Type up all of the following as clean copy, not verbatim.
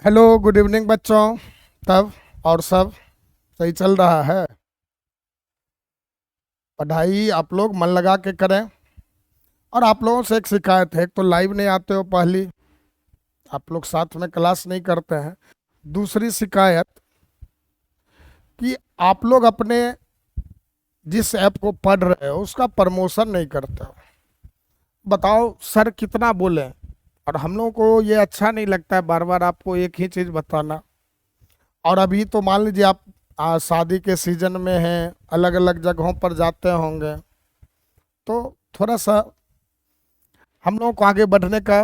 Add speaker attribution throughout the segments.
Speaker 1: Hello, good evening बच्चों। तब और सब सही चल रहा है? पढ़ाई आप लोग मन लगा के करें। और आप लोगों से एक शिकायत है, एक तो लाइव नहीं आते हो, पहली आप लोग साथ में क्लास नहीं करते हैं। दूसरी शिकायत कि आप लोग अपने जिस ऐप को पढ़ रहे हो उसका प्रमोशन नहीं करते हो। बताओ सर कितना बोले, और हम लोगों को ये अच्छा नहीं लगता है बार बार आपको एक ही चीज़ बताना। और अभी तो मान लीजिए आप शादी के सीजन में हैं, अलग अलग जगहों पर जाते होंगे, तो थोड़ा सा हम लोगों को आगे बढ़ने का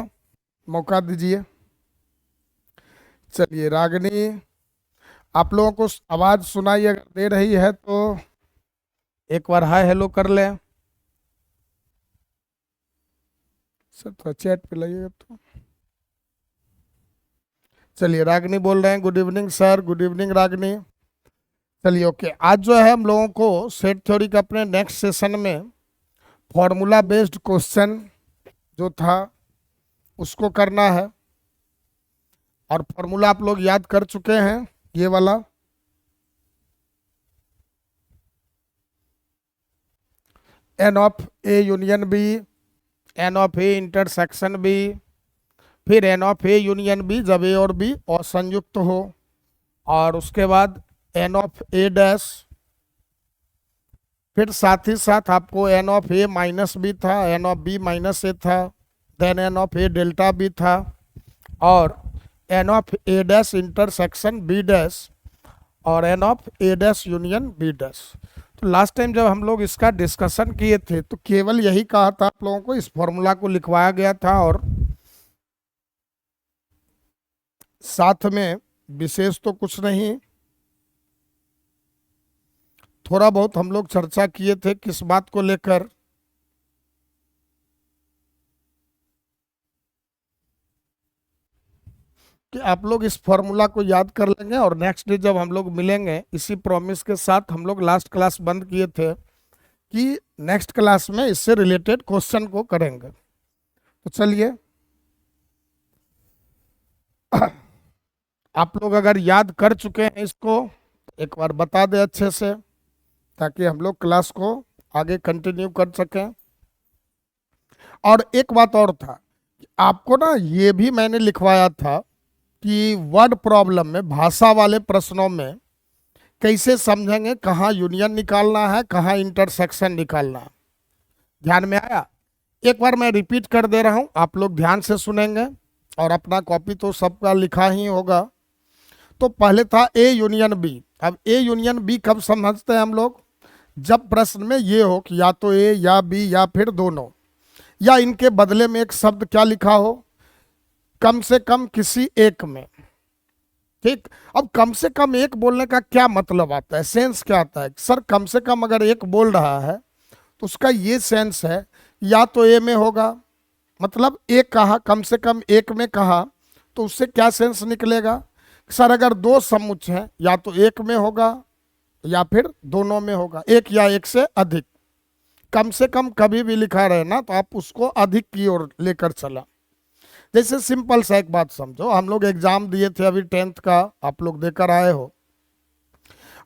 Speaker 1: मौका दीजिए। चलिए रागिनी, आप लोगों को आवाज़ सुनाई अगर दे रही है तो एक बार हाय हेलो कर लें। सर थोड़ा चैट पे लगिएगा तो। चलिए रागिनी बोल रहे हैं, good evening sir, good evening Ragini. चलिए ओके, आज जो है हम लोगों को सेट थ्योरी का अपने नेक्स्ट सेशन में फॉर्मूला बेस्ड क्वेश्चन जो था उसको करना है। और फॉर्मूला आप लोग याद कर चुके हैं, ये वाला N of A union B, N of A intersection B, फिर N of A union B जब ए और बी असंयुक्त हो, और उसके बाद एन ऑफ ए डैश, फिर साथ ही साथ आपको N of A minus B था, N of B minus A था, then N of A delta B था, और N of A dash intersection B dash, और N of A dash union B dash. तो लास्ट टाइम जब हम लोग इसका डिस्कशन किए थे तो केवल यही कहा था आप लोगों को, इस फॉर्मूला को लिखवाया गया था, और साथ में विशेष तो कुछ नहीं, थोड़ा बहुत हम लोग चर्चा किए थे किस बात को लेकर कि आप लोग इस फॉर्मूला को याद कर लेंगे, और नेक्स्ट डे जब हम लोग मिलेंगे इसी प्रॉमिस के साथ, हम लोग लास्ट क्लास बंद किए थे कि नेक्स्ट क्लास में इससे रिलेटेड क्वेश्चन को करेंगे। तो चलिए आप लोग अगर याद कर चुके हैं इसको एक बार बता दें अच्छे से, ताकि हम लोग क्लास को आगे कंटिन्यू कर सकें। और एक बात और था, आपको ना ये भी मैंने लिखवाया था कि वर्ड प्रॉब्लम में, भाषा वाले प्रश्नों में कैसे समझेंगे कहाँ यूनियन निकालना है, कहाँ इंटरसेक्शन निकालना है। ध्यान में आया? एक बार मैं रिपीट कर दे रहा हूँ, आप लोग ध्यान से सुनेंगे, और अपना कॉपी तो सबका लिखा ही होगा। तो पहले था ए यूनियन बी। अब ए यूनियन बी कब समझते हैं हम लोग? जब प्रश्न में ये हो कि या तो ए या बी या फिर दोनों, या इनके बदले में एक शब्द क्या लिखा हो, कम से कम किसी एक में। ठीक। अब कम से कम एक बोलने का क्या मतलब आता है, सेंस क्या आता है? सर कम से कम अगर एक बोल रहा है तो उसका ये सेंस है या तो ए में होगा, मतलब एक कहा, कम से कम एक में कहा, तो उससे क्या सेंस निकलेगा? सर अगर दो समुच्चय हैं या तो एक में होगा या फिर दोनों में होगा, एक या एक से अधिक। कम से कम कभी भी लिखा रहे ना तो आप उसको अधिक की ओर लेकर चला। जैसे सिंपल सा एक बात समझो, हम लोग एग्जाम दिए थे अभी 10th का, आप लोग देकर आए हो।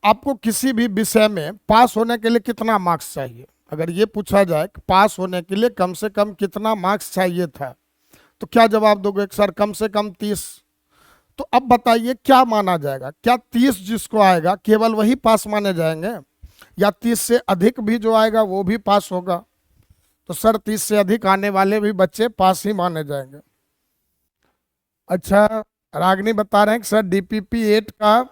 Speaker 1: आपको किसी भी विषय में पास होने के लिए कितना मार्क्स चाहिए? अगर ये पूछा जाए कि पास होने के लिए कम से कम कितना मार्क्स चाहिए था, तो क्या जवाब दोगे? सर कम से कम 30। तो अब बताइए क्या माना जाएगा? क्या 30 जिसको आएगा केवल वही पास माने जाएंगे, या 30 से अधिक भी जो आएगा वो भी पास होगा? तो सर 30 से अधिक आने वाले भी बच्चे पास ही माने जाएंगे। अच्छा, रागनी बता रहे हैं कि सर डीपीपी 8 का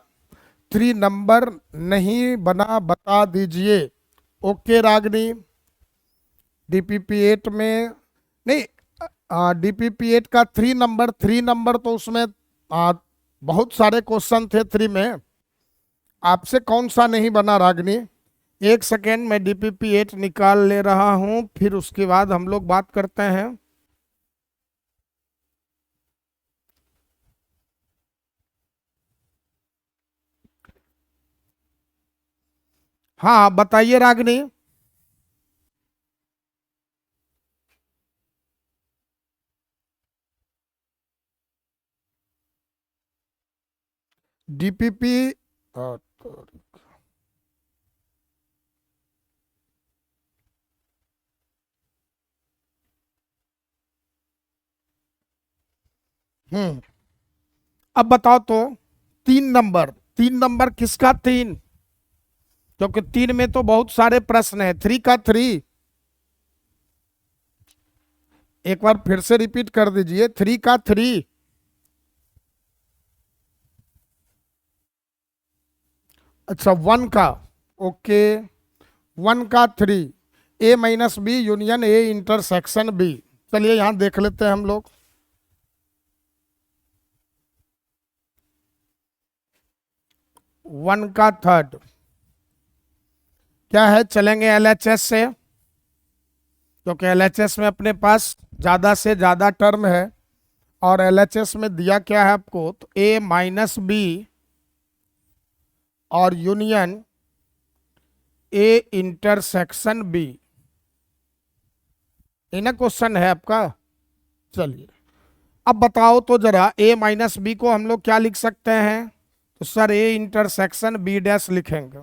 Speaker 1: 3 नंबर नहीं बना, बता दीजिए। ओके रागनी, डीपीपी 8 में नहीं, डीपीपी 8 का 3 नंबर, 3 नंबर तो उसमें बहुत सारे क्वेश्चन थे 3 में, आपसे कौन सा नहीं बना रागनी? एक सेकेंड, मैं डीपीपी 8 निकाल ले रहा हूं, फिर उसके बाद हम लोग बात करते हैं। हाँ बताइए रागनी। डीपीपी। हम्म। अब बताओ तो 3 नंबर, 3 नंबर किसका 3? क्योंकि 3 में तो बहुत सारे प्रश्न है। 3 का 3, एक बार फिर से रिपीट कर दीजिए। 3 का 3। अच्छा 1 का, ओके। 1 का 3, A-B union A intersection B। चलिए यहां देख लेते हैं हम लोग। 1 का थर्ड क्या है, चलेंगे LHS से, क्योंकि LHS में अपने पास ज्यादा से ज्यादा टर्म है। और LHS में दिया क्या है आपको, तो A-B और यूनियन A इंटरसेक्शन B। इन्हें क्वेश्चन है आपका। चलिए अब बताओ तो जरा, A-B को हम लोग क्या लिख सकते हैं? तो sir A intersection B dash लिखेंगे।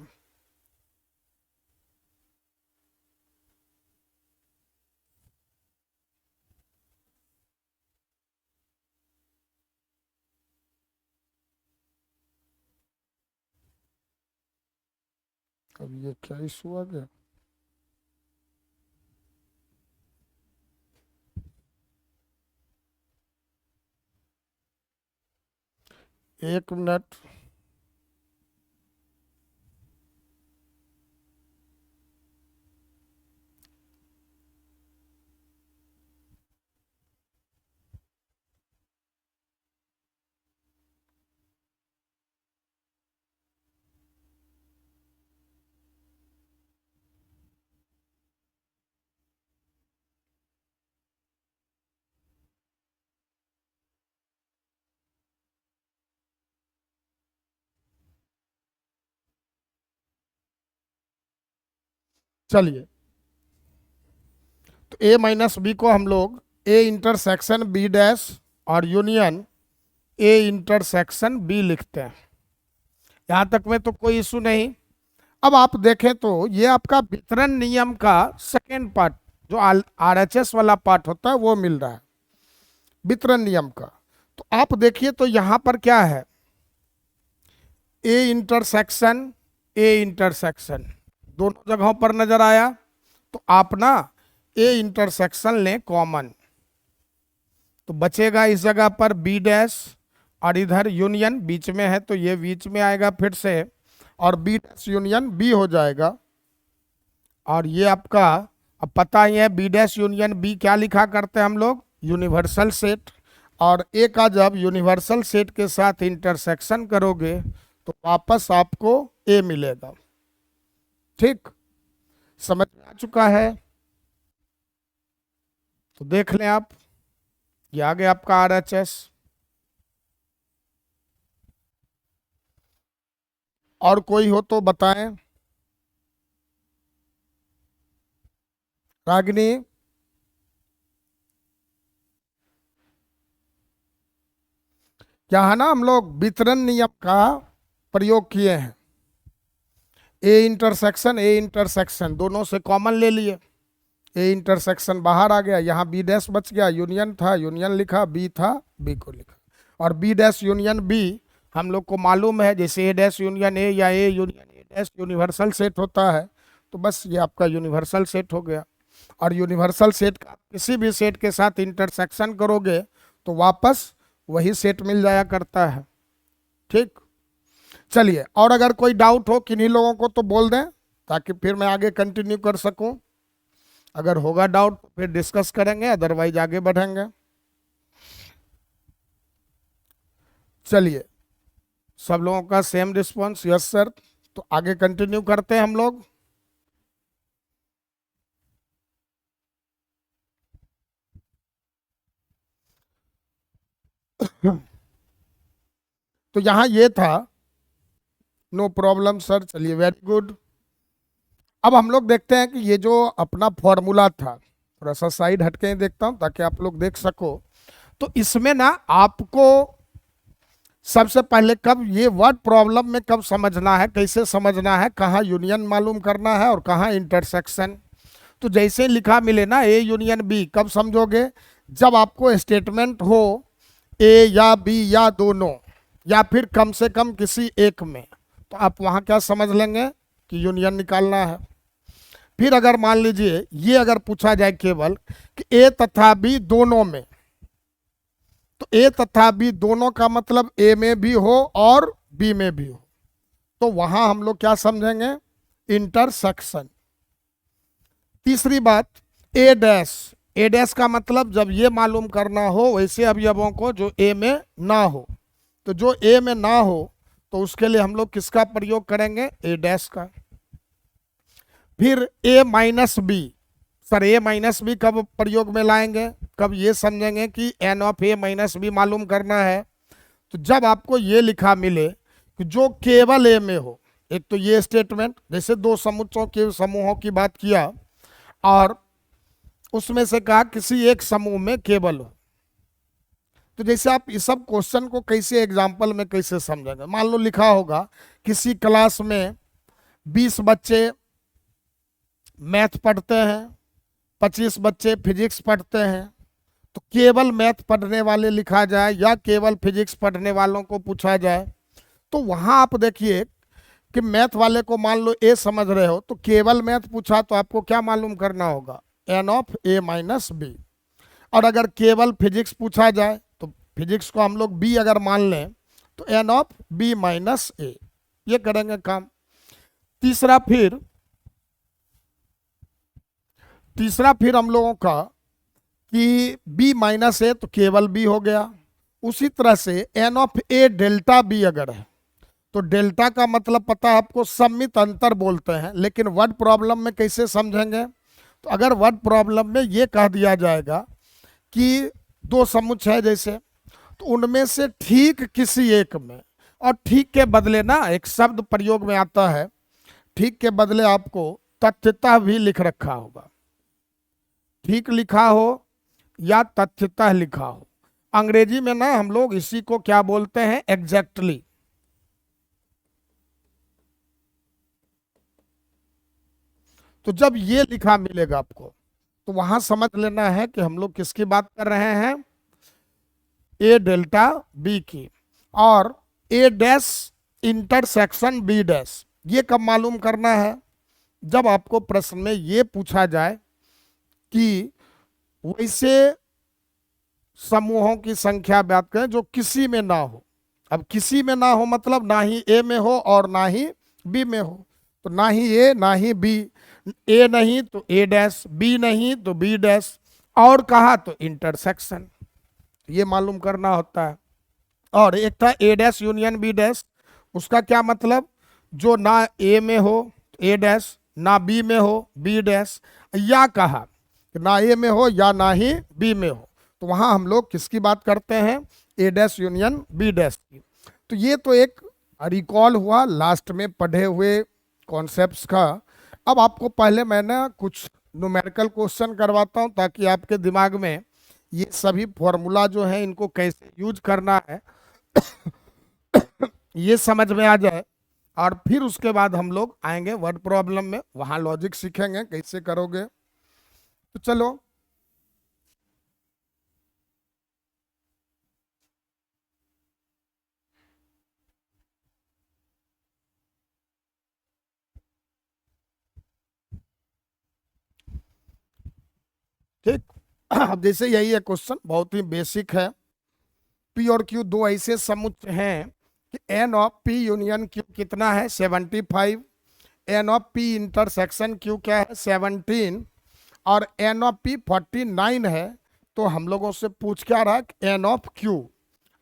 Speaker 1: अब ये क्या इशू आ गया? एक मिनट। चलिए तो A-B को हम लोग A इंटरसेक्शन B डैश और यूनियन A इंटरसेक्शन B लिखते हैं। यहां तक में तो कोई इशू नहीं। अब आप देखें तो ये आपका वितरण नियम का सेकेंड पार्ट, जो RHS वाला पार्ट होता है वो मिल रहा है, वितरण नियम का। तो आप देखिए तो यहां पर क्या है, A इंटरसेक्शन A इंटरसेक्शन दोनों जगहों पर नजर आया। तो आप ना A इंटरसेक्शन लें कॉमन, तो बचेगा इस जगह पर B डैश, और इधर यूनियन बीच में है तो ये बीच में आएगा फिर से, और B डैश यूनियन B हो जाएगा। और ये आपका, अब पता ही है B डैश यूनियन B क्या लिखा करते हैं हम लोग, यूनिवर्सल सेट। और A का जब यूनिवर्सल सेट के साथ इंटरसेक्शन करोगे तो वापस आपको A मिलेगा। ठीक, समझ में आ चुका है? तो देख लें आप, ये आ गया आपका RHS। और कोई हो तो बताएं। रागिनी, क्या है ना, हम लोग वितरण नियम का प्रयोग किए हैं। ए इंटरसेक्शन दोनों से कॉमन ले लिए। ए इंटरसेक्शन बाहर आ गया, यहाँ बी डैश बच गया, यूनियन था यूनियन लिखा, बी था बी को लिखा। और बी डैश यूनियन बी हम लोग को मालूम है, जैसे ए डैश यूनियन ए या A union A dash universal set होता है। तो बस ये आपका यूनिवर्सल सेट हो गया। और यूनिवर्सल सेट का किसी भी सेट के साथ इंटरसेक्शन करोगे तो वापस वही सेट मिल जाया करता है। ठीक, चलिए और अगर कोई डाउट हो किन्हीं लोगों को तो बोल दें, ताकि फिर मैं आगे कंटिन्यू कर सकूं। अगर होगा डाउट तो फिर डिस्कस करेंगे, अदरवाइज आगे बढ़ेंगे। चलिए, सब लोगों का सेम रिस्पॉन्स, यस सर। तो आगे कंटिन्यू करते हैं हम लोग। तो यहां ये था, नो प्रॉब्लम सर, चलिए वेरी गुड। अब हम लोग देखते हैं कि ये जो अपना फॉर्मूला था, थोड़ा सा साइड हटके देखता हूं ताकि आप लोग देख सको। तो इसमें ना आपको सबसे पहले कब ये वर्ड प्रॉब्लम में कब समझना है, कैसे समझना है, कहाँ यूनियन मालूम करना है और कहाँ इंटरसेक्शन। तो जैसे लिखा मिले ना ए यूनियन बी, कब समझोगे, जब आपको स्टेटमेंट हो ए या बी या दोनों या फिर कम से कम किसी एक में, तो आप वहाँ क्या समझ लेंगे कि यूनियन निकालना है। फिर अगर मान लीजिए ये अगर पूछा जाए केवल कि ए तथा बी दोनों में, तो ए तथा बी दोनों का मतलब ए में भी हो और बी में भी हो, तो वहां हम लोग क्या समझेंगे, इंटरसेक्शन। तीसरी बात, ए डैश, ए डैश का मतलब जब ये मालूम करना हो वैसे अवयवों को जो ए में ना हो, तो जो ए में ना हो तो उसके लिए हम लोग किसका प्रयोग करेंगे, ए डैश का। फिर A minus B, sir A minus B कब प्रयोग में लाएंगे, कब ये समझेंगे कि N of A minus B मालूम करना है, तो जब आपको ये लिखा मिले कि जो केवल ए में हो। एक तो ये स्टेटमेंट, जैसे दो समुच्चों के समूहों की बात किया और उसमें से कहा किसी एक समूह में केवल हो, तो जैसे आप इस सब क्वेश्चन को कैसे एग्जाम्पल में कैसे समझेंगे, मान लो लिखा होगा किसी क्लास में 20 बच्चे मैथ पढ़ते हैं, 25 बच्चे फिजिक्स पढ़ते हैं, तो केवल मैथ पढ़ने वाले लिखा जाए या केवल फिजिक्स पढ़ने वालों को पूछा जाए, तो वहां आप देखिए कि मैथ वाले को मान लो ए समझ रहे हो, तो केवल मैथ पूछा तो आपको क्या मालूम करना होगा, N of A minus B. और अगर केवल फिजिक्स पूछा जाए तो फिजिक्स को हम लोग बी अगर मान लें तो एन ऑफ बी माइनस ए, ये करेंगे काम। तीसरा फिर हम लोगों का कि b माइनस ए तो केवल b हो गया। उसी तरह से N of A delta B अगर है, तो डेल्टा का मतलब पता है आपको, सम्मित अंतर बोलते हैं, लेकिन वर्ड प्रॉब्लम में कैसे समझेंगे, तो अगर वर्ड प्रॉब्लम में ये कह दिया जाएगा कि दो समुच्चय है जैसे, तो उनमें से ठीक किसी एक में, और ठीक के बदले ना एक शब्द प्रयोग में आता है, ठीक के बदले आपको तथ्यतः भी लिख रखा होगा, ठीक लिखा हो या तथ्यतः लिखा हो। अंग्रेजी में ना हम लोग इसी को क्या बोलते हैं, एग्जैक्टली। तो जब ये लिखा मिलेगा आपको तो वहां समझ लेना है कि हम लोग किसकी बात कर रहे हैं, ए डेल्टा बी की। और A dash intersection B dash, ये कब मालूम करना है, जब आपको प्रश्न में ये पूछा जाए कि वैसे समूहों की संख्या ज्ञात करें जो किसी में ना हो। अब किसी में ना हो मतलब ना ही ए में हो और ना ही बी में हो, तो ना ही ए ना ही बी, ए नहीं तो ए डैश, बी नहीं तो बी डैश, और कहा तो इंटरसेक्शन, ये मालूम करना होता है। और एक था ए डैश यूनियन बी डैश, उसका क्या मतलब, जो ना ए में हो ए डैश, ना बी में हो बी डैश, या कहा कि ना ए में हो या ना ही बी में हो, तो वहां हम लोग किसकी बात करते हैं, ए डैश यूनियन बी डैश की। तो ये तो एक रिकॉल हुआ लास्ट में पढ़े हुए कॉन्सेप्ट्स का। अब आपको पहले मैंने कुछ न्यूमेरिकल क्वेश्चन करवाता हूं ताकि आपके दिमाग में ये सभी फॉर्मूला जो है इनको कैसे यूज करना है ये समझ में आ जाए, और फिर उसके बाद हम लोग आएंगे वर्ड प्रॉब्लम में, वहां लॉजिक सीखेंगे कैसे करोगे। तो चलो, ठीक। अब जैसे यही है क्वेश्चन, बहुत ही बेसिक है। पी और क्यू दो ऐसे समुच्चय हैं कि N of P union Q कितना है, 75, N of P intersection Q क्या है, 17, और एन ऑफ पी 49 है। तो हम लोगों से पूछ क्या रहा है, एन ऑफ क्यू।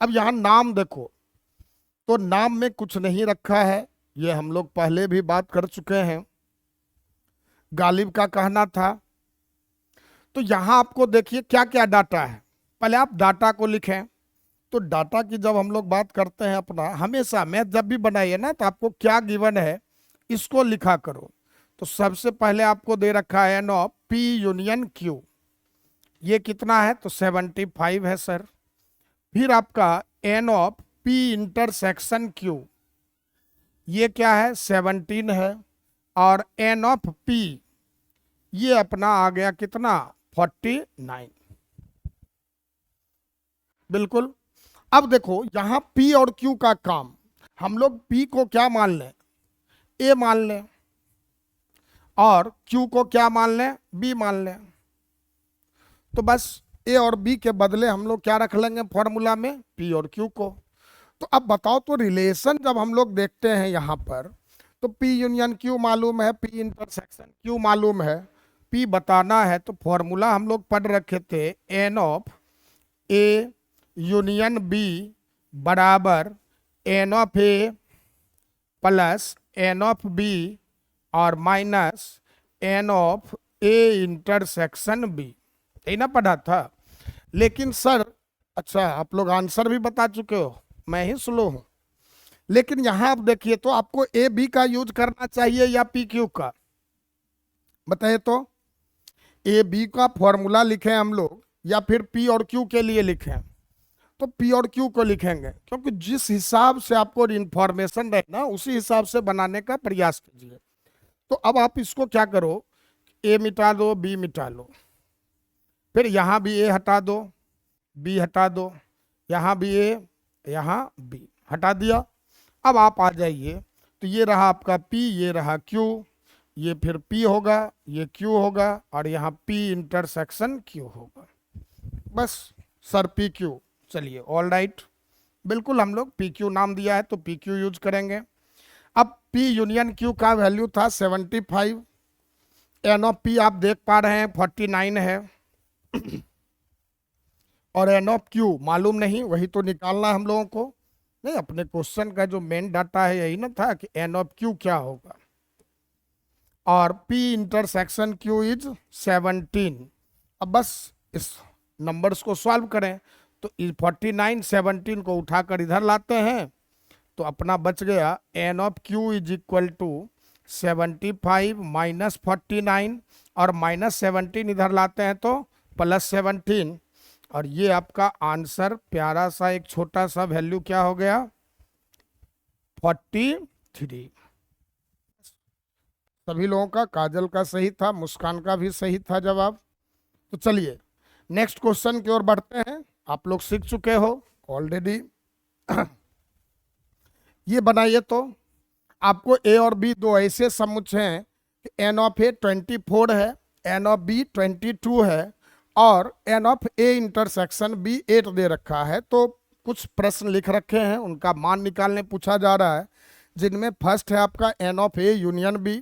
Speaker 1: अब यहाँ नाम देखो, तो नाम में कुछ नहीं रखा है, ये हम लोग पहले भी बात कर चुके हैं, गालिब का कहना था। तो यहाँ आपको देखिए क्या क्या डाटा है, पहले आप डाटा को लिखें। तो डाटा की जब हम लोग बात करते हैं अपना, हमेशा मैथ जब भी बनाइए ना तो आपको क्या गिवन है इसको लिखा करो। तो सबसे पहले आपको दे रखा है N of P union Q, ये कितना है तो 75 है सर। फिर आपका N of P intersection Q, ये क्या है 17 है, और N ऑफ P ये अपना आ गया कितना 49। बिल्कुल। अब देखो यहां P और Q का काम, हम लोग P को क्या मान लें, A मान लें, और Q को क्या मान लें, B मान लें। तो बस A और B के बदले हम लोग क्या रख लेंगे फॉर्मूला में, P और Q को। तो अब बताओ, तो रिलेशन जब हम लोग देखते हैं यहाँ पर, तो P यूनियन Q मालूम है, P इंटरसेक्शन Q मालूम है, P बताना है, तो फॉर्मूला हम लोग पढ़ रखे थे N of A union B बराबर N of A plus N of B और minus N of A intersection B, यही ना पढ़ा था। लेकिन सर, अच्छा आप लोग आंसर भी बता चुके हो, मैं ही स्लो हूं। लेकिन यहां आप देखिए तो आपको ए बी का यूज करना चाहिए या पी क्यू का, बताइए तो। ए बी का फॉर्मूला लिखें हम लोग या फिर पी और क्यू के लिए लिखें, तो पी और क्यू को लिखेंगे, क्योंकि जिस हिसाब से आपको इंफॉर्मेशन रहे ना उसी हिसाब से बनाने का प्रयास कीजिए। तो अब आप इसको क्या करो, ए मिटा दो, बी मिटा लो, फिर यहाँ भी ए हटा दो, बी हटा दो, यहाँ भी ए, यहाँ बी हटा दिया। अब आप आ जाइए, तो ये रहा आपका P, ये रहा Q, ये फिर P होगा, ये Q होगा, और यहाँ P इंटरसेक्शन Q होगा। बस सर P Q, चलिए ऑल राइट, बिल्कुल हम लोग P Q नाम दिया है तो P Q यूज करेंगे। अब P यूनियन Q का वैल्यू था 75, N ऑफ P आप देख पा रहे हैं 49 है, और N ऑफ Q मालूम नहीं, वही तो निकालना है हम लोगों को। नहीं, अपने क्वेश्चन का जो मेन डाटा है यही ना था कि N ऑफ Q क्या होगा, और P इंटरसेक्शन Q इज 17। अब बस इस नंबर्स को सॉल्व करें, तो 49 17 को उठाकर इधर लाते हैं, तो अपना बच गया N of Q is equal to 75 minus 49, और माइनस 17 इधर लाते हैं तो प्लस 17, और ये आपका आंसर प्यारा सा एक छोटा सा वैल्यू क्या हो गया 43। सभी लोगों का, काजल का सही था, मुस्कान का भी सही था जवाब। तो चलिए नेक्स्ट क्वेश्चन की ओर बढ़ते हैं। आप लोग सीख चुके हो ऑलरेडी। ये बनाइए तो, आपको ए और बी दो ऐसे समुच्चय हैं कि एन ऑफ ए 24 है, एन ऑफ बी 22 है, और N of A intersection B 8 दे रखा है। तो कुछ प्रश्न लिख रखे हैं, उनका मान निकालने पूछा जा रहा है, जिनमें फर्स्ट है आपका N of A union B,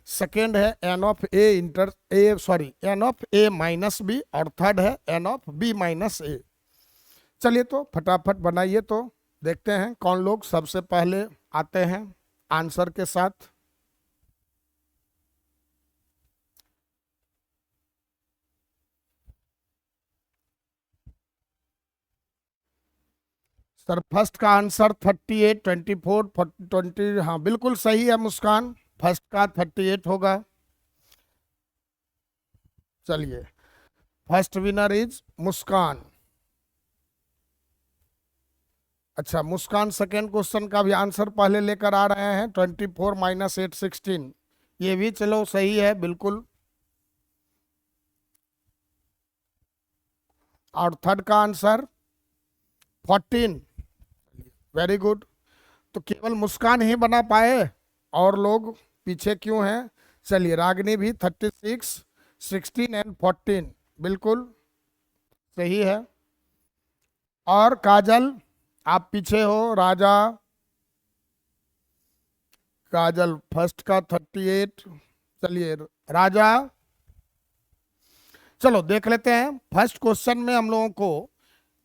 Speaker 1: second है N of N of A minus B, और थर्ड है N of B minus A. चलिए तो फटाफट बनाइए, तो देखते हैं कौन लोग सबसे पहले आते हैं आंसर के साथ। सर फर्स्ट का आंसर 38, 24, 20, हाँ बिल्कुल सही है मुस्कान, फर्स्ट का 38 होगा। चलिए फर्स्ट विनर इज मुस्कान। अच्छा, मुस्कान सेकेंड क्वेश्चन का भी आंसर पहले लेकर आ रहे हैं, 24 माइनस 8 16, ये भी चलो सही है बिल्कुल। और थर्ड का आंसर 14, वेरी गुड। तो केवल मुस्कान ही बना पाए, और लोग पीछे क्यों हैं। चलिए रागनी भी 36, 16 एंड 14 बिल्कुल सही है। और काजल आप पीछे हो, राजा, काजल फर्स्ट का 38, चलिए राजा। चलो देख लेते हैं फर्स्ट क्वेश्चन में हम लोगों को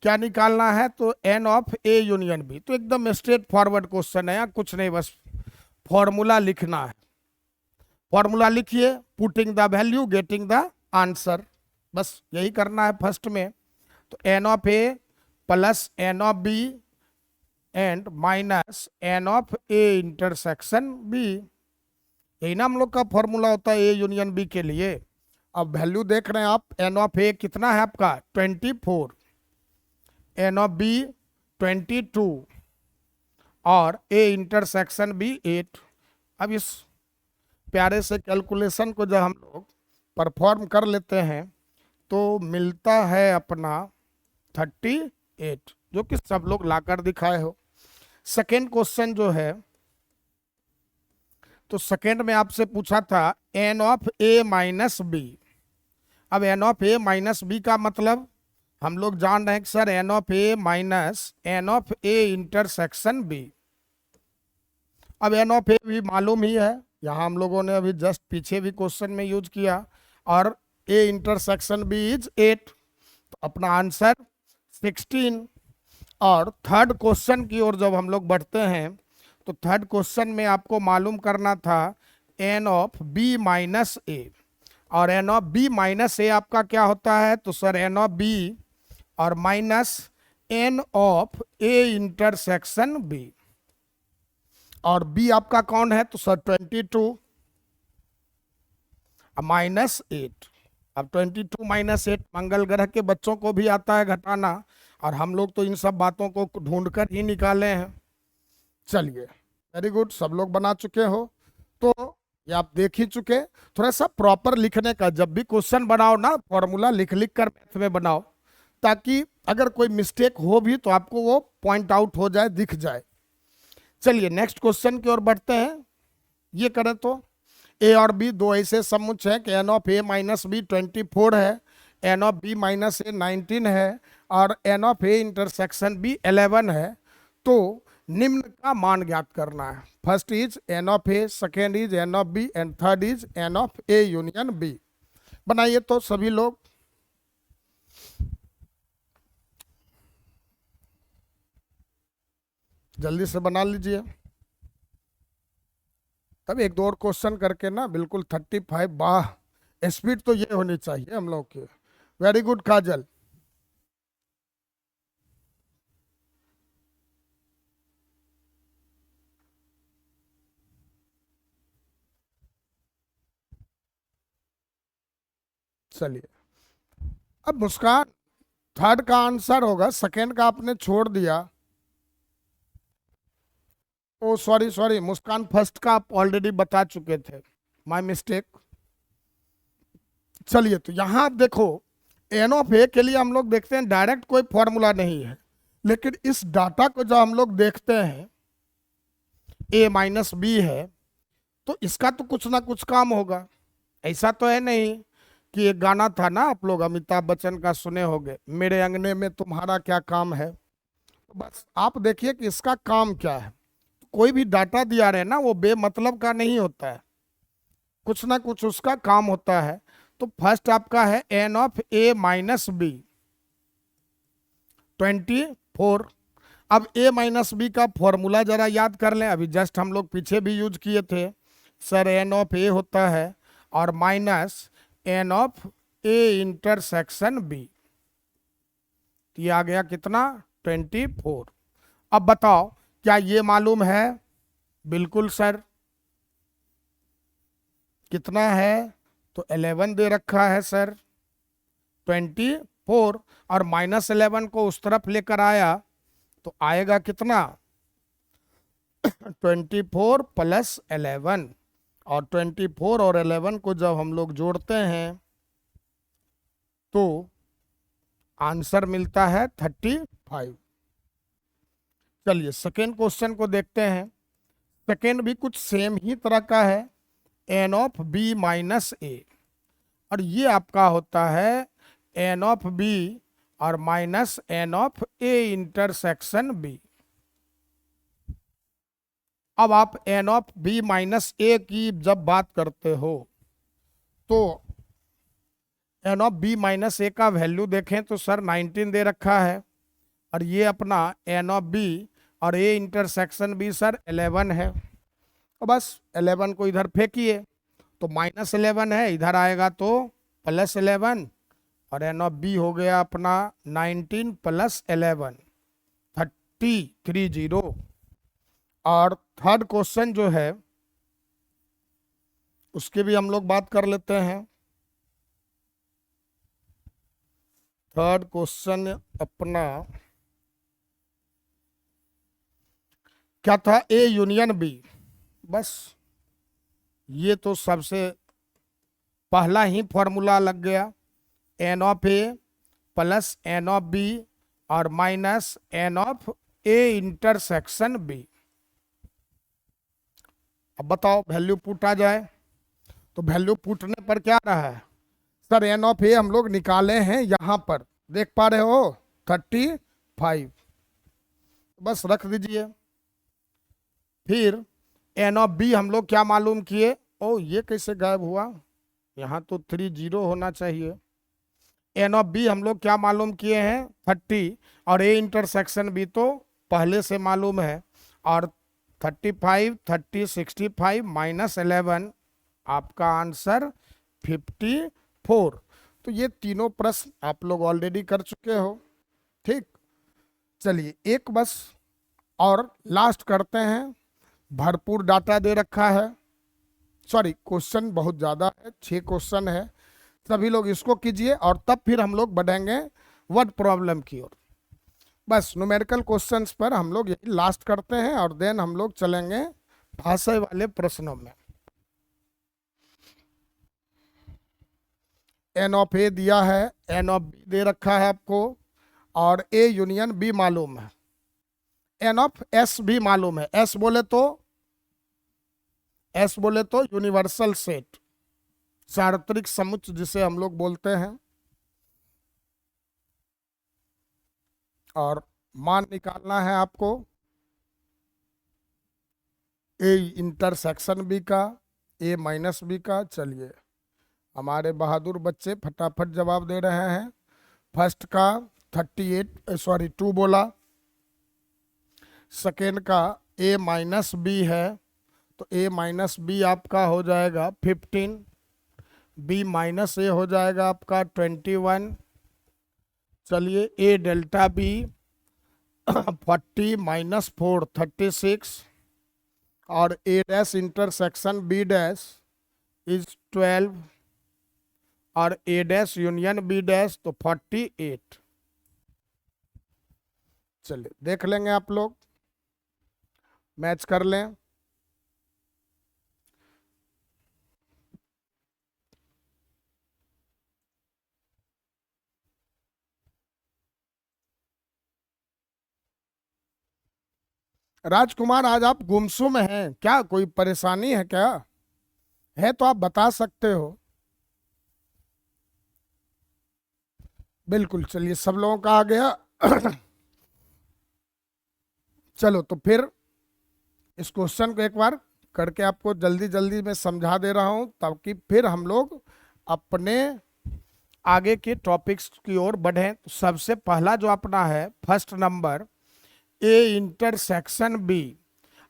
Speaker 1: क्या निकालना है, तो N of A union B, तो एकदम स्ट्रेट फॉरवर्ड क्वेश्चन है, यहाँ कुछ नहीं, बस फॉर्मूला लिखना है। फॉर्मूला लिखिए, putting the value getting the answer, बस यही करना है फर्स्ट में। तो N of A plus N of B and minus N of A intersection B, यही ना हम लोग का फॉर्मूला होता है ए यूनियन बी के लिए। अब वैल्यू देख रहे हैं आप, एन ऑफ ए कितना है आपका 24, एन ऑफ बी 22, और ए इंटरसेक्शन बी 8। अब इस प्यारे से कैलकुलेशन को जब हम लोग परफॉर्म कर लेते हैं तो मिलता है अपना 38, जो कि सब लोग लाकर दिखाए हो। सेकेंड क्वेश्चन जो है, तो सेकेंड में आपसे पूछा था N of A minus B. अब N of A minus B का मतलब हम लोग जान रहे हैं कि sir N of A minus N of A intersection B. अब एन ऑफ ए भी मालूम ही है, यहाँ हम लोगों ने अभी जस्ट पीछे भी क्वेश्चन में यूज किया, और ए इंटरसेक्शन बी इज 8, तो अपना आंसर 16। और थर्ड क्वेश्चन की ओर जब हम लोग बढ़ते हैं तो थर्ड क्वेश्चन में आपको मालूम करना था N of B minus A, और N of B minus A आपका क्या होता है, तो सर एन ऑफ बी और minus N of A intersection B, और बी आपका कौन है, तो सर 22 माइनस 8। अब 22 माइनस 8 मंगल ग्रह के बच्चों को भी आता है घटाना, और हम लोग तो इन सब बातों को ढूंढकर ही निकाले हैं। चलिए, वेरी गुड, सब लोग बना चुके हो, तो ये आप देख ही चुके। थोड़ा सा प्रॉपर लिखने का, जब भी क्वेश्चन बनाओ ना, फॉर्मूला लिख लिख कर मैथ में बनाओ, ताकि अगर कोई मिस्टेक हो भी तो आपको वो पॉइंट आउट हो जाए, दिख जाए। चलिए नेक्स्ट क्वेश्चन की ओर बढ़ते हैं। ये करें तो ए और बी दो ऐसे समुच्चय हैं कि N of A minus B 24 है, N of B minus A 19 है, और N of A intersection B 11 है। तो निम्न का मान ज्ञात करना है। First is N of A, second is N of B, and third is N of A union B. बनाइए तो सभी लोग, जल्दी से बना लीजिए। तब एक दो और क्वेश्चन करके ना बिल्कुल 35, वाह स्पीड तो ये होनी चाहिए हम लोग की। वेरी गुड काजल। चलिए, अब मुस्कान थर्ड का आंसर होगा, सेकेंड का आपने छोड़ दिया। ओ सॉरी सॉरी मुस्कान, फर्स्ट का आप ऑलरेडी बता चुके थे, माय मिस्टेक। चलिए, तो यहां आप देखो, एन ऑफ ए के लिए हम लोग देखते हैं डायरेक्ट कोई फॉर्मूला नहीं है, लेकिन इस डाटा को जब हम लोग देखते हैं ए माइनस बी है, तो इसका तो कुछ ना कुछ काम होगा। ऐसा तो है नहीं कि एक गाना था ना, आप लोग अमिताभ बच्चन का सुने होंगे, मेरे अंगने में तुम्हारा क्या काम है। तो बस आप देखिए कि इसका काम क्या है। कोई भी डाटा दिया रहे ना, वो बेमतलब का नहीं होता है, कुछ ना कुछ उसका काम होता है। तो फर्स्ट आपका है N of A minus B 24। अब ए माइनस बी का फॉर्मूला जरा याद कर लें, अभी जस्ट हम लोग पीछे भी यूज किए थे। सर एन ऑफ ए होता है और minus N of A intersection B, ये आ गया कितना, 24। अब बताओ क्या ये मालूम है, बिल्कुल सर। कितना है, तो 11 दे रखा है सर, 24, और माइनस 11 को उस तरफ लेकर आया तो आएगा कितना 24 प्लस 11, और 24 और 11 को जब हम लोग जोड़ते हैं तो आंसर मिलता है 35। चलिए सेकेंड क्वेश्चन को देखते हैं। सेकेंड भी कुछ सेम ही तरह का है, N of B minus A, और ये आपका होता है एन ऑफ बी और minus N of A intersection B. अब आप N of B minus A की जब बात करते हो तो N of B minus A का वैल्यू देखें तो सर 19 दे रखा है, और ये अपना एन ऑफ बी और ए इंटरसेक्शन बी सर 11 है। तो बस 11 को इधर फेंकिए तो माइनस 11 है, इधर आएगा तो प्लस 11, और एन ऑफ बी हो गया अपना 19 प्लस 11 30। और थर्ड क्वेश्चन जो है उसकी भी हम लोग बात कर लेते हैं। थर्ड क्वेश्चन अपना क्या था, ए यूनियन बी। बस ये तो सबसे पहला ही फॉर्मूला लग गया, N of A plus N of B और minus N of A intersection B. अब बताओ वैल्यू पुट आ जाए, तो वैल्यू पुटने पर क्या रहा है सर, एन ऑफ ए हम लोग निकाले हैं यहां पर, देख पा रहे हो 35, बस रख दीजिए। फिर एन ऑफ बी हम लोग क्या मालूम किए, ओ ये कैसे गायब हुआ, यहाँ तो 30 होना चाहिए। एन ऑफ बी हम लोग क्या मालूम किए हैं 30, और ए इंटरसेक्शन बी तो पहले से मालूम है, और 35 30 65 माइनस 11, आपका आंसर 54। तो ये तीनों प्रश्न आप लोग ऑलरेडी कर चुके हो। ठीक, चलिए एक बस और लास्ट करते हैं। भरपूर डाटा दे रखा है, सॉरी क्वेश्चन बहुत ज़्यादा है, 6 क्वेश्चन है, सभी लोग इसको कीजिए और तब फिर हम लोग बढ़ेंगे वर्ड प्रॉब्लम की ओर। बस न्यूमेरिकल क्वेश्चंस पर हम लोग यही लास्ट करते हैं और देन हम लोग चलेंगे भाषा वाले प्रश्नों में। एन ऑफ ए दिया है, एन ऑफ बी दे रखा है आपको, और ए यूनियन बी मालूम है, एन ऑफ एस भी मालूम है। एस बोले तो यूनिवर्सल सेट, सार्वत्रिक समुच्चय जिसे हम लोग बोलते हैं, और मान निकालना है आपको ए इंटरसेक्शन बी का, ए माइनस बी का। चलिए हमारे बहादुर बच्चे फटाफट जवाब दे रहे हैं। फर्स्ट का 2 बोला, सेकेंड का ए माइनस बी है, तो ए माइनस बी आपका हो जाएगा 15, बी माइनस ए हो जाएगा आपका 21। चलिए ए डेल्टा बी 40 माइनस 4 36, और A dash intersection B dash is 12, और A dash union B dash तो 48। चलिए देख लेंगे, आप लोग मैच कर लें। राजकुमार आज आप गुमसुम हैं क्या, कोई परेशानी है क्या, है तो आप बता सकते हो। बिल्कुल, चलिए सब लोगों का आ गया। चलो तो फिर इस क्वेश्चन को एक बार करके आपको जल्दी जल्दी में समझा दे रहा हूं, ताकि फिर हम लोग अपने आगे के टॉपिक्स की ओर बढ़ें। तो सबसे पहला जो अपना है first number, A intersection B.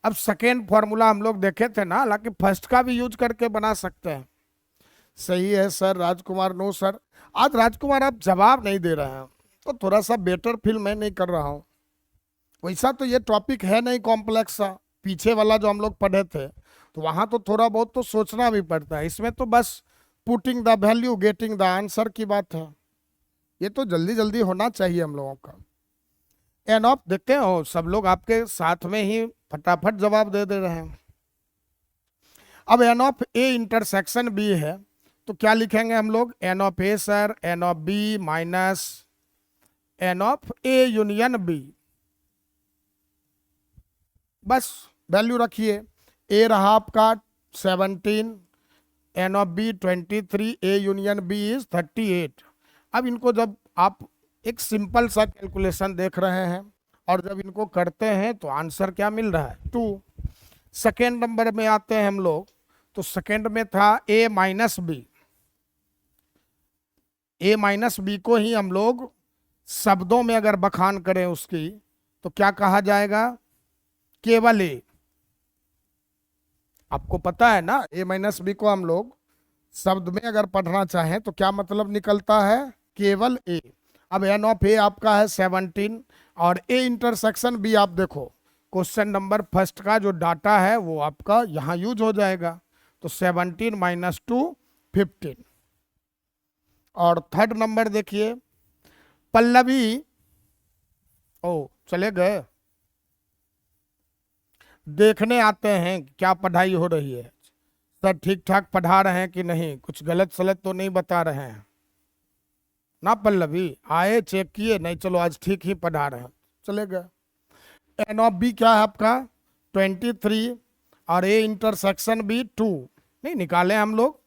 Speaker 1: अब सेकेंड फॉर्मूला हम लोग देखे थे ना, हालांकि फर्स्ट का भी यूज करके बना सकते हैं। सही है सर राजकुमार, नो सर आज राजकुमार आप जवाब नहीं दे रहे हैं, तो थोड़ा सा बेटर फील मैं नहीं कर रहा हूँ। वैसा तो ये टॉपिक है नहीं कॉम्प्लेक्स सा, पीछे वाला जो हम लोग पढ़े थे तो वहाँ तो थोड़ा बहुत तो सोचना भी पड़ता है, इसमें तो बस putting the value getting the answer की बात है। ये तो जल्दी जल्दी होना चाहिए हम लोगों का। एन ऑफ देखते हो, सब लोग आपके साथ में ही फटाफट जवाब दे रहे हैं। अब N of A intersection B है, तो क्या लिखेंगे हम लोग, N of A sir, N of B minus N of A union B. बस वैल्यू रखिए, ए रहा आपका 17, N of B 23, A union B is 38। अब इनको जब आप एक सिंपल सा कैलकुलेशन देख रहे हैं और जब इनको करते हैं तो आंसर क्या मिल रहा है 2। सेकेंड नंबर में आते हैं हम लोग, तो सेकेंड में था ए माइनस बी। ए माइनस बी को ही हम लोग शब्दों में अगर बखान करें उसकी, तो क्या कहा जाएगा, केवल ए। आपको पता है ना, ए माइनस बी को हम लोग शब्द में अगर पढ़ना चाहें तो क्या मतलब निकलता है, केवल ए। अब एन ऑफ ए आपका है 17, और ए इंटरसेक्शन बी आप देखो क्वेश्चन नंबर फर्स्ट का जो डाटा है वो आपका यहाँ यूज हो जाएगा, तो 17 माइनस 2 15। और थर्ड नंबर देखिए पल्लवी, ओ चले गए, देखने आते हैं क्या पढ़ाई हो रही है, सर ठीक ठाक पढ़ा रहे हैं कि नहीं, कुछ गलत सलत तो नहीं बता रहे हैं ना पल्लवी। आए चेक किए, नहीं चलो आज ठीक ही पढ़ा रहे हैं, चले गए। एन ऑफ बी क्या है आपका 23 और ए इंटरसेक्शन बी 2, नहीं निकाले हम लोग,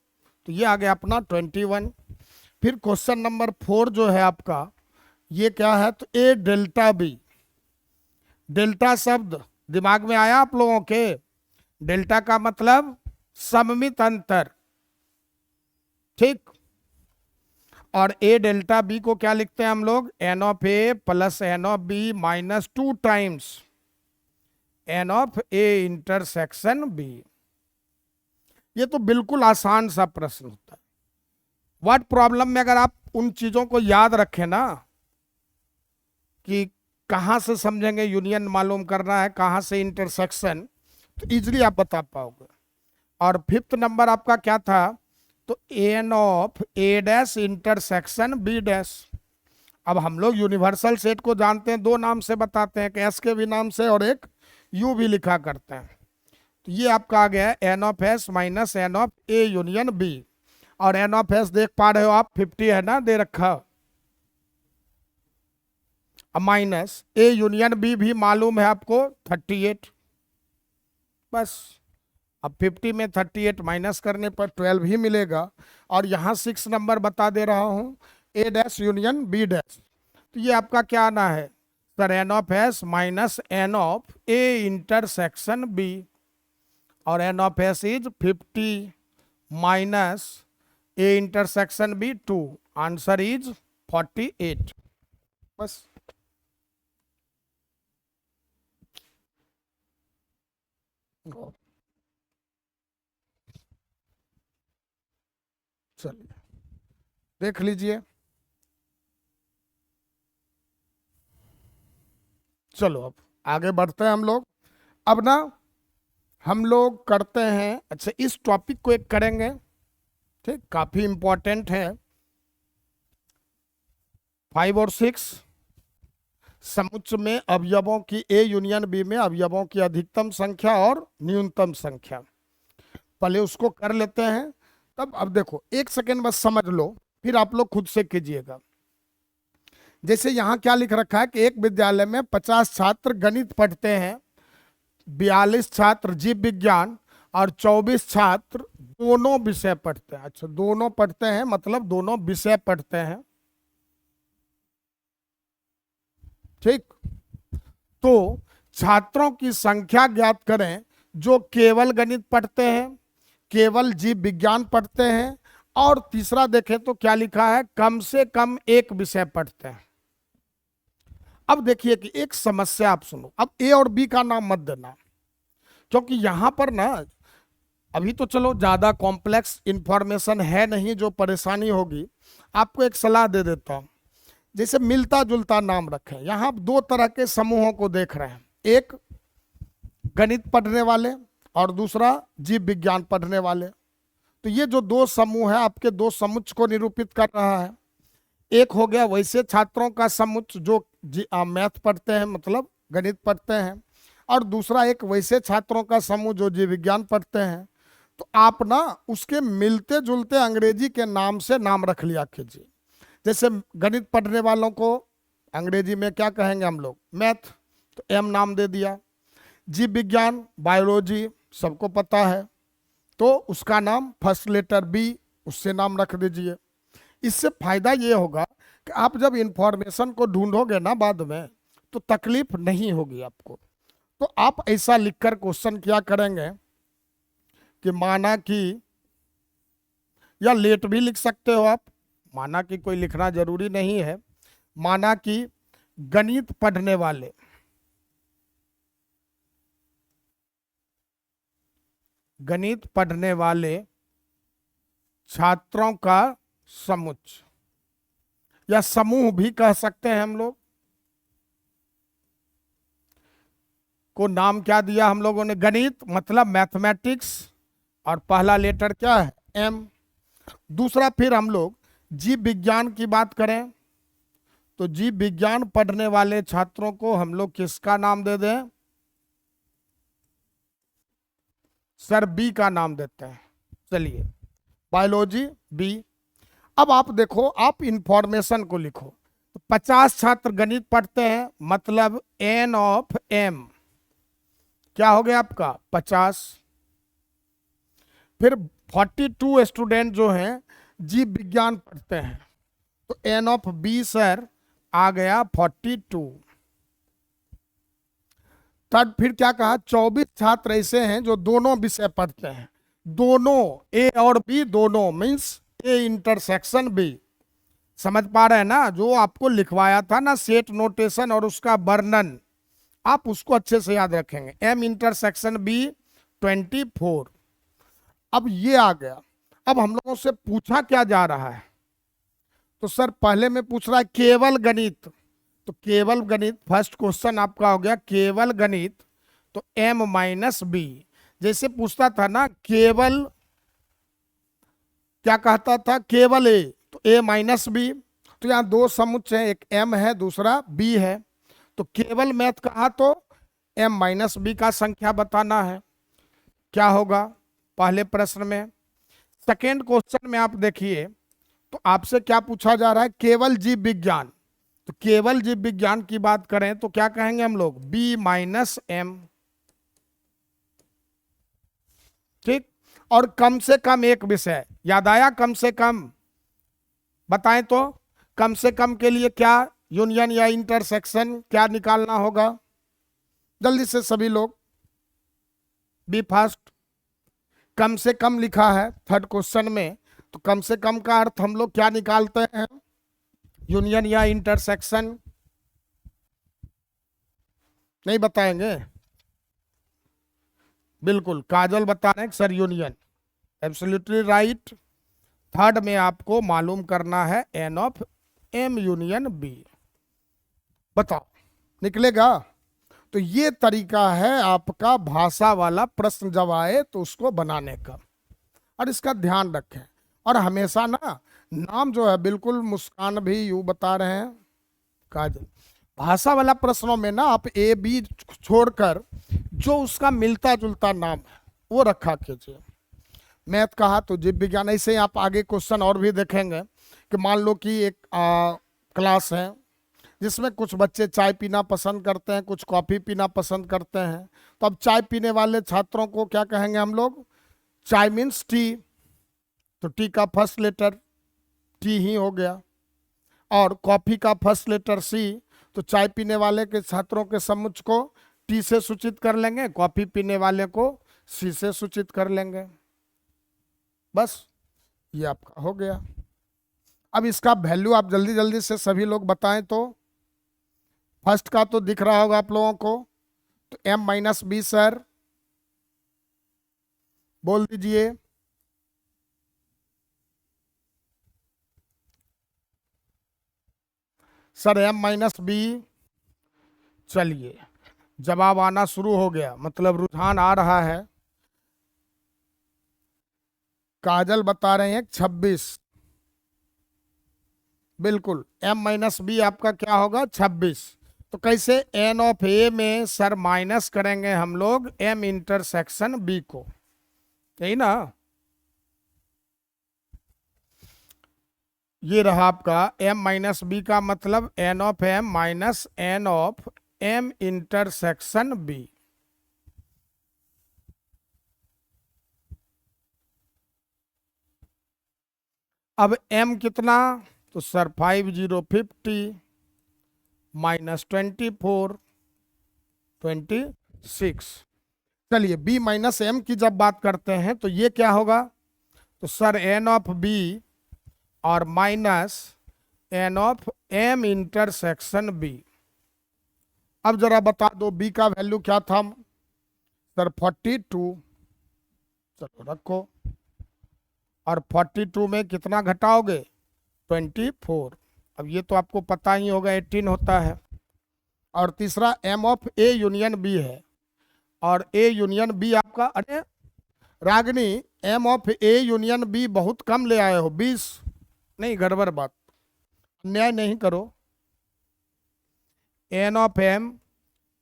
Speaker 1: तो ये आ गया अपना 21। फिर क्वेश्चन नंबर 4 जो है आपका ये क्या है, तो ए डेल्टा बी। डेल्टा शब्द दिमाग में आया आप लोगों के? डेल्टा का मतलब सममित अंतर, ठीक। और ए डेल्टा बी को क्या लिखते हैं हम लोग, N of A plus N of B minus 2 times N of A intersection B. ये तो बिल्कुल आसान सा प्रश्न होता है। वर्ड प्रॉब्लम में अगर आप उन चीजों को याद रखें ना, कि कहां से समझेंगे, यूनियन मालूम करना है, कहां से इंटरसेक्शन, तो इजीली आप बता पाओगे। और 5th नंबर आपका क्या था, तो N of A dash intersection B dash. अब हम लोग यूनिवर्सल सेट को जानते हैं, 2 नाम से बताते हैं, एस के भी नाम से और एक यू भी लिखा करते हैं। तो ये आपका आ गया N of S minus N of A union B. और एन ऑफ एस देख पा रहे हो आप 50 है ना दे रखा, माइनस ए यूनियन बी भी मालूम है आपको 38। बस अब 50 में 38 माइनस करने पर 12 ही मिलेगा। और यहाँ 6 नंबर बता दे रहा हूँ, A dash union B dash. तो ये आपका क्या आना है sir, N of S minus N of A intersection B. और N of S is 50 minus A intersection B 2, answer is 48। बस चलिए देख लीजिए। चलो अब आगे बढ़ते हैं हम लोग। अब ना हम लोग करते हैं, अच्छा इस टॉपिक को एक करेंगे, ठीक, काफी इंपॉर्टेंट है। 5 और 6 समुच्चय में अवयवों की, ए यूनियन बी में अवयवों की अधिकतम संख्या और न्यूनतम संख्या, पहले उसको कर लेते हैं। तब अब देखो 1 सेकेंड बस समझ लो, फिर आप लोग खुद से कीजिएगा। जैसे यहाँ क्या लिख रखा है कि एक विद्यालय में 50 छात्र गणित पढ़ते हैं, 42 छात्र जीव विज्ञान और 24 छात्र दोनों विषय पढ़ते हैं। अच्छा दोनों पढ़ते हैं मतलब दोनों विषय पढ़ते हैं, ठीक। तो छात्रों की संख्या ज्ञात करें जो केवल गणित पढ़ते हैं, केवल जीव विज्ञान पढ़ते हैं, और तीसरा देखें तो क्या लिखा है, कम से कम एक विषय पढ़ते हैं। अब देखिए कि एक समस्या आप सुनो, अब ए और बी का नाम मत देना, क्योंकि यहां पर ना अभी तो चलो ज्यादा कॉम्प्लेक्स इंफॉर्मेशन है नहीं जो परेशानी होगी। आपको एक सलाह दे देता हूं, जैसे मिलता जुलता नाम रखें। यहां 2 तरह के समूहों को देख रहे हैं, एक गणित पढ़ने वाले और दूसरा जीव विज्ञान पढ़ने वाले। तो ये जो 2 समूह है आपके 2 समुच्चय को निरूपित कर रहा है। एक हो गया वैसे छात्रों का समुच्चय जो मैथ पढ़ते हैं मतलब गणित पढ़ते हैं, और दूसरा एक वैसे छात्रों का समूह जो जीव विज्ञान पढ़ते हैं। तो आप ना उसके मिलते जुलते अंग्रेजी के नाम से नाम रख लिया कीजिए। जैसे गणित पढ़ने वालों को अंग्रेजी में क्या कहेंगे हम लोग, मैथ, तो एम नाम दे दिया। जीव विज्ञान बायोलॉजी सबको पता है, तो उसका नाम फर्स्ट लेटर बी, उससे नाम रख दीजिए। इससे फायदा ये होगा कि आप जब इंफॉर्मेशन को ढूंढोगे ना बाद में, तो तकलीफ नहीं होगी आपको। तो आप ऐसा लिखकर क्वेश्चन क्या करेंगे कि माना कि, या लेट भी लिख सकते हो आप, माना कि कोई लिखना जरूरी नहीं है। माना कि गणित पढ़ने वाले, गणित पढ़ने वाले छात्रों का समुच्चय, या समूह भी कह सकते हैं हम लोग, को नाम क्या दिया हम लोगों ने, गणित मतलब मैथमेटिक्स, और पहला लेटर क्या है, एम। दूसरा फिर हम लोग जीव विज्ञान की बात करें, तो जीव विज्ञान पढ़ने वाले छात्रों को हम लोग किसका नाम दे दें, सर बी का नाम देते हैं। चलिए, बायोलॉजी बी। अब आप देखो, आप इंफॉर्मेशन को लिखो। तो 50 छात्र गणित पढ़ते हैं, मतलब एन ऑफ एम क्या हो गया आपका 50। फिर 42 स्टूडेंट जो हैं जीव विज्ञान पढ़ते हैं, तो एन ऑफ बी सर आ गया 42। तब फिर क्या कहा, 24 छात्र ऐसे हैं जो दोनों विषय पढ़ते हैं, दोनों ए और बी, दोनों मीन्स ए इंटरसेक्शन बी। समझ पा रहे हैं ना, जो आपको लिखवाया था ना सेट नोटेशन और उसका वर्णन, आप उसको अच्छे से याद रखेंगे। M intersection B 24। अब ये आ गया। अब हम लोगों से पूछा क्या जा रहा है, तो सर पहले में पूछ रहा है केवल गणित। तो केवल गणित फर्स्ट क्वेश्चन आपका हो गया केवल गणित, तो m माइनस बी। जैसे पूछता था ना केवल, क्या कहता था, केवल ए, तो a माइनस बी। तो यहाँ दो समुच्चय हैं, एक m है दूसरा b है। तो केवल मैथ कहा तो m माइनस बी का संख्या बताना है। क्या होगा पहले प्रश्न में। सेकेंड क्वेश्चन में आप देखिए, तो आपसे क्या पूछा जा रहा है, केवल जीव विज्ञान। तो केवल जीव विज्ञान की बात करें तो क्या कहेंगे हम लोग, b माइनस एम। ठीक, और कम से कम एक विषय याद आया, कम से कम बताएं तो कम से कम के लिए क्या यूनियन या इंटरसेक्शन क्या निकालना होगा, जल्दी से सभी लोग, बी फास्ट। कम से कम लिखा है थर्ड क्वेश्चन में, तो कम से कम का अर्थ हम लोग क्या निकालते हैं, यूनियन या इंटरसेक्शन। नहीं बताएंगे, बिल्कुल काजल बता रहे हैं sir union, absolutely right. Third में आपको मालूम करना है N of M union B. बताओ निकलेगा। तो ये तरीका है आपका भाषा वाला प्रश्न जब आए तो उसको बनाने का, और इसका ध्यान रखें। और हमेशा ना नाम जो है, बिल्कुल मुस्कान भी यू बता रहे हैं काजल, भाषा वाला प्रश्नों में ना आप ए बी छोड़कर जो उसका मिलता जुलता नाम है वो रखा कीजिए। मैथ कहा तो जीव विज्ञान। ऐसे ही आप आगे क्वेश्चन और भी देखेंगे कि मान लो कि एक क्लास है जिसमें कुछ बच्चे चाय पीना पसंद करते हैं, कुछ कॉफ़ी पीना पसंद करते हैं। तो अब चाय पीने वाले छात्रों को क्या कहेंगे हम लोग, चाय मीन्स टी, तो टी का फर्स्ट लेटर टी ही हो गया। और कॉफ़ी का फर्स्ट लेटर सी, तो चाय पीने वाले के छात्रों के समुच्चय को टी से सूचित कर लेंगे, कॉफ़ी पीने वाले को सी से सूचित कर लेंगे। बस ये आपका हो गया। अब इसका वैल्यू आप जल्दी जल्दी से सभी लोग बताएं तो। फर्स्ट का तो दिख रहा होगा आप लोगों को, तो m माइनस बी सर बोल दीजिए। सर m माइनस बी, चलिए जवाब आना शुरू हो गया, मतलब रुझान आ रहा है। काजल बता रहे हैं 26, बिल्कुल m माइनस बी आपका क्या होगा 26। तो कैसे, एन ऑफ ए में सर माइनस करेंगे हम लोग m इंटरसेक्शन बी को, यही ना। ये रहा आपका m माइनस बी का मतलब n of M minus N of M intersection B. अब m कितना, तो सर 5050 माइनस 24 26। चलिए b माइनस एम की जब बात करते हैं तो ये क्या होगा, तो सर एन ऑफ बी और minus N of M intersection B. अब जरा बता दो b का वैल्यू क्या था, सर 42, चलो रखो। और 42 में कितना घटाओगे 24। अब ये तो आपको पता ही होगा 18 होता है। और तीसरा m of A union B है, और ए यूनियन बी आपका, अरे Ragini m of A union B बहुत कम ले आए हो 20, नहीं गड़बड़ बात, अन्याय नहीं करो। N of M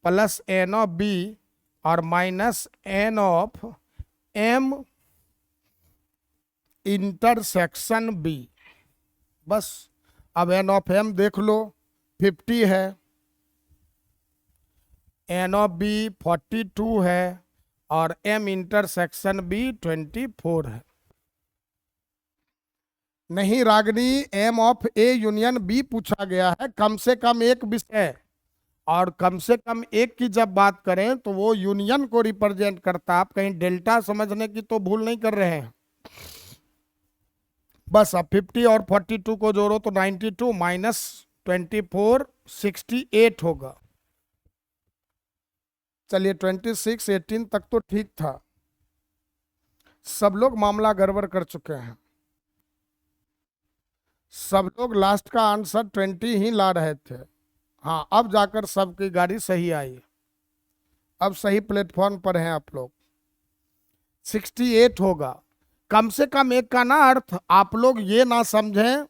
Speaker 1: plus N of B और minus N of M intersection B, बस। अब एन ऑफ एम देख लो 50 है, एन ऑफ बी 42 है, और एम इंटरसेक्शन बी 24 है। नहीं Ragini, M of A union B पूछा गया है, कम से कम एक विषय, और कम से कम एक की जब बात करें तो वो यूनियन को रिप्रेजेंट करता है। आप कहीं डेल्टा समझने की तो भूल नहीं कर रहे हैं। बस अब 50 और 42 को जोड़ो तो 92 माइनस 24 68 होगा। चलिए 26 18 तक तो ठीक था। सब लोग मामला गड़बड़ कर चुके हैं, सब लोग लास्ट का आंसर 20 ही ला रहे थे। हाँ, अब जाकर सबकी गाड़ी सही आई, अब सही प्लेटफॉर्म पर हैं आप लोग। 68 होगा। कम से कम एक का ना अर्थ आप लोग ये ना समझें,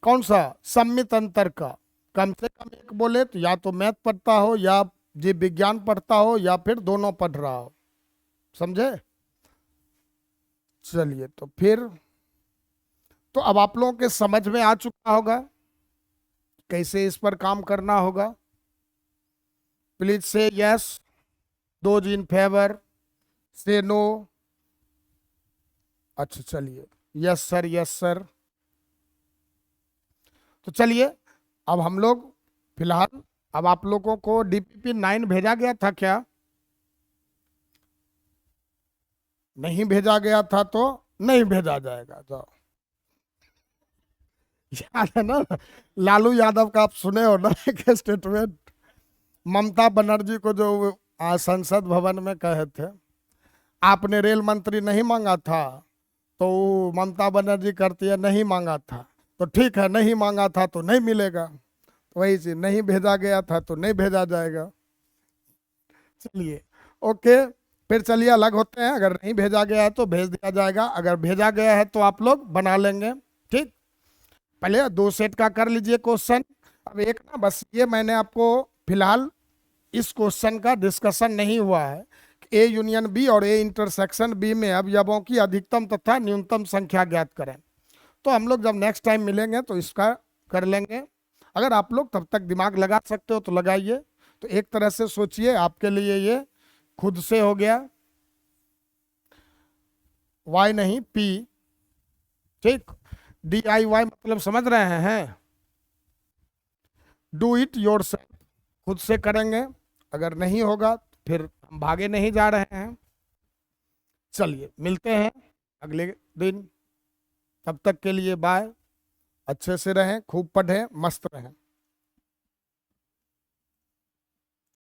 Speaker 1: कौन सा सम्मित अंतर का। कम से कम एक बोले तो या तो मैथ पढ़ता हो, या जीव विज्ञान पढ़ता हो, या फिर दोनों पढ़ रहा हो, समझे। चलिए तो फिर तो अब आप लोगों के समझ में आ चुका होगा कैसे इस पर काम करना होगा। प्लीज से यस, दोज इन फेवर, से नो। अच्छा चलिए, यस सर, यस सर। तो चलिए अब हम लोग फिलहाल, अब आप लोगों को डीपीपी 9 भेजा गया था क्या? नहीं भेजा गया था तो नहीं भेजा जाएगा, जाओ। याद है ना लालू यादव का, आप सुने हो ना एक स्टेटमेंट ममता बनर्जी को जो संसद भवन में कहे थे, आपने रेल मंत्री नहीं मांगा था, तो ममता बनर्जी करती है नहीं मांगा था, तो ठीक है नहीं मांगा था तो नहीं मिलेगा। तो वही चीज, नहीं भेजा गया था तो नहीं भेजा जाएगा। चलिए ओके, फिर चलिए अलग होते हैं। अगर नहीं भेजा गया है तो भेज दिया जाएगा, अगर भेजा गया है तो आप लोग बना लेंगे। ठीक, पहले 2 सेट का कर लीजिए क्वेश्चन। अब एक ना बस ये मैंने आपको फिलहाल इस क्वेश्चन का डिस्कशन नहीं हुआ है, ए यूनियन बी और ए इंटरसेक्शन बी में अवयवों की अधिकतम तथा न्यूनतम संख्या ज्ञात करें। तो हम लोग जब नेक्स्ट टाइम मिलेंगे तो इसका कर लेंगे। अगर आप लोग तब तक दिमाग लगा सकते हो तो लगाइए। तो एक तरह से सोचिए, आपके लिए ये खुद से हो गया, वाई नहीं पी। ठीक, DIY मतलब समझ रहे हैं, डू इट योरसेल्फ, खुद से करेंगे। अगर नहीं होगा तो फिर हम भागे नहीं जा रहे हैं। चलिए मिलते हैं अगले दिन, तब तक के लिए बाय। अच्छे से रहें, खूब पढ़ें, मस्त रहें।